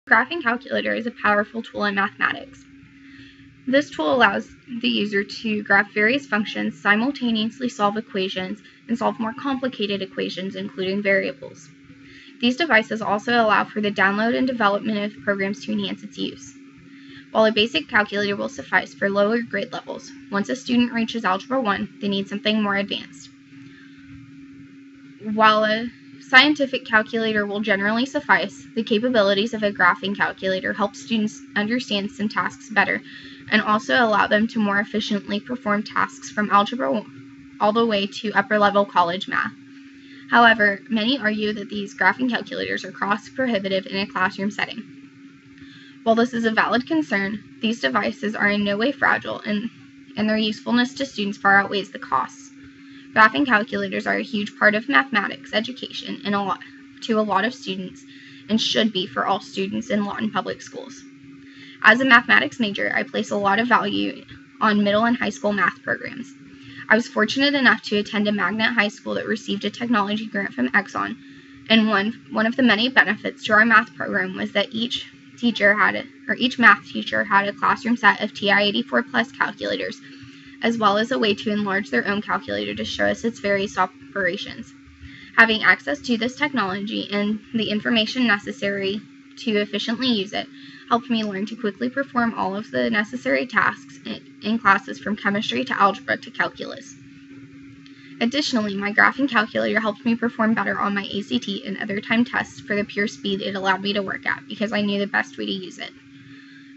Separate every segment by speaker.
Speaker 1: Graphing calculator is a powerful tool in mathematics. This tool allows the user to graph various functions, simultaneously solve equations, and solve more complicated equations, including variables. These devices also allow for the download and development of programs to enhance its use. While a basic calculator will suffice for lower grade levels, once a student reaches Algebra 1, they need something more advanced. While a scientific calculator will generally suffice, the capabilities of a graphing calculator help students understand some tasks better and also allow them to more efficiently perform tasks from Algebra all the way to upper-level college math. However, many argue that these graphing calculators are cost-prohibitive in a classroom setting. While this is a valid concern, these devices are in no way fragile, and their usefulness to students far outweighs the costs. Graphing calculators are a huge part of mathematics education to a lot of students, and should be for all students in Lawton Public Schools. As a mathematics major, I place a lot of value on middle and high school math programs. I was fortunate enough to attend a magnet high school that received a technology grant from Exxon, and one of the many benefits to our math program was that each math teacher had a classroom set of TI-84 Plus calculators, as well as a way to enlarge their own calculator to show us its various operations. Having access to this technology and the information necessary to efficiently use it helped me learn to quickly perform all of the necessary tasks in classes from chemistry to algebra to calculus. Additionally, my graphing calculator helped me perform better on my ACT and other time tests for the pure speed it allowed me to work at because I knew the best way to use it.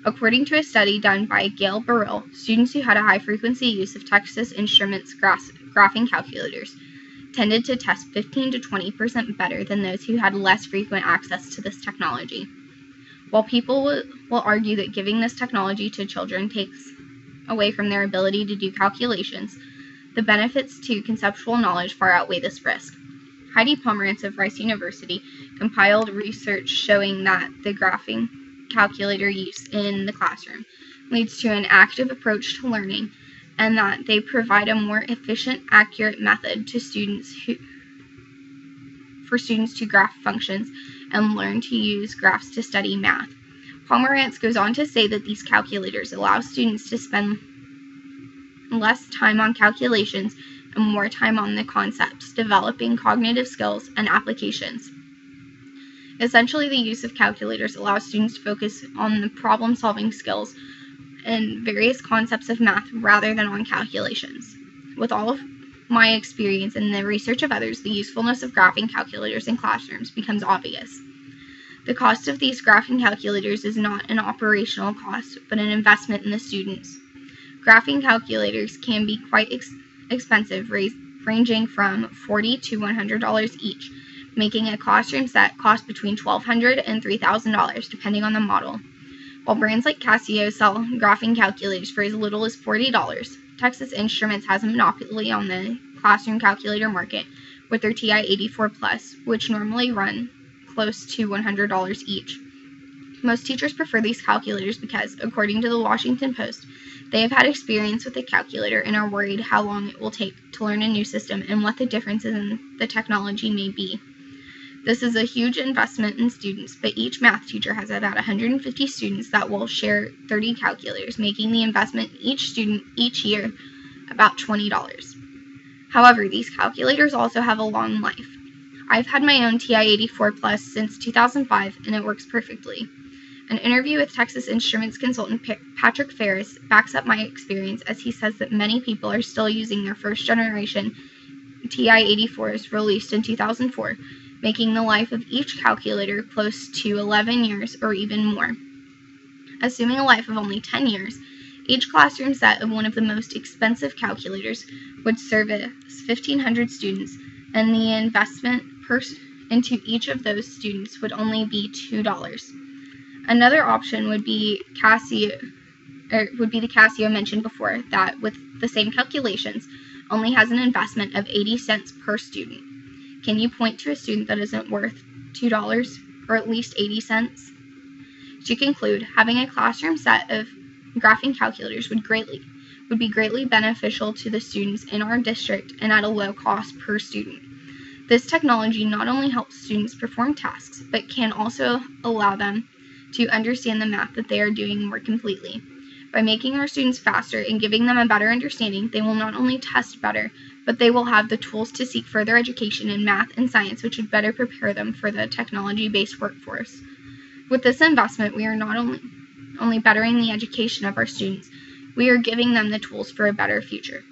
Speaker 1: According to a study done by Gail Burrill, students who had a high-frequency use of Texas Instruments graphing calculators tended to test 15 to 20% better than those who had less frequent access to this technology. While people will argue that giving this technology to children takes away from their ability to do calculations, the benefits to conceptual knowledge far outweigh this risk. Heidi Pomerantz of Rice University compiled research showing that the graphing calculator use in the classroom leads to an active approach to learning, and that they provide a more efficient, accurate method to for students to graph functions and learn to use graphs to study math. Pomerantz goes on to say that these calculators allow students to spend less time on calculations and more time on the concepts, developing cognitive skills and applications. Essentially, the use of calculators allows students to focus on the problem-solving skills and various concepts of math rather than on calculations. With all of my experience and the research of others, the usefulness of graphing calculators in classrooms becomes obvious. The cost of these graphing calculators is not an operational cost, but an investment in the students. Graphing calculators can be quite expensive, ranging from $40 to $100 each, making a classroom set cost between $1,200 and $3,000, depending on the model. While brands like Casio sell graphing calculators for as little as $40, Texas Instruments has a monopoly on the classroom calculator market with their TI-84 Plus, which normally run close to $100 each. Most teachers prefer these calculators because, according to the Washington Post, they have had experience with the calculator and are worried how long it will take to learn a new system and what the differences in the technology may be. This is a huge investment in students, but each math teacher has about 150 students that will share 30 calculators, making the investment each student each year about $20. However, these calculators also have a long life. I've had my own TI-84 Plus since 2005, and it works perfectly. An interview with Texas Instruments consultant Patrick Ferris backs up my experience, as he says that many people are still using their first-generation TI-84s released in 2004, making the life of each calculator close to 11 years or even more. Assuming a life of only 10 years, each classroom set of one of the most expensive calculators would service 1,500 students, and the investment into each of those students would only be $2. Another option would be the Casio mentioned before, that with the same calculations only has an investment of 80 cents per student. Can you point to a student that isn't worth $2 or at least 80 cents? To conclude, having a classroom set of graphing calculators would be greatly beneficial to the students in our district and at a low cost per student. This technology not only helps students perform tasks, but can also allow them to understand the math that they are doing more completely. By making our students faster and giving them a better understanding, they will not only test better, but they will have the tools to seek further education in math and science, which would better prepare them for the technology-based workforce. With this investment, we are not only bettering the education of our students, we are giving them the tools for a better future.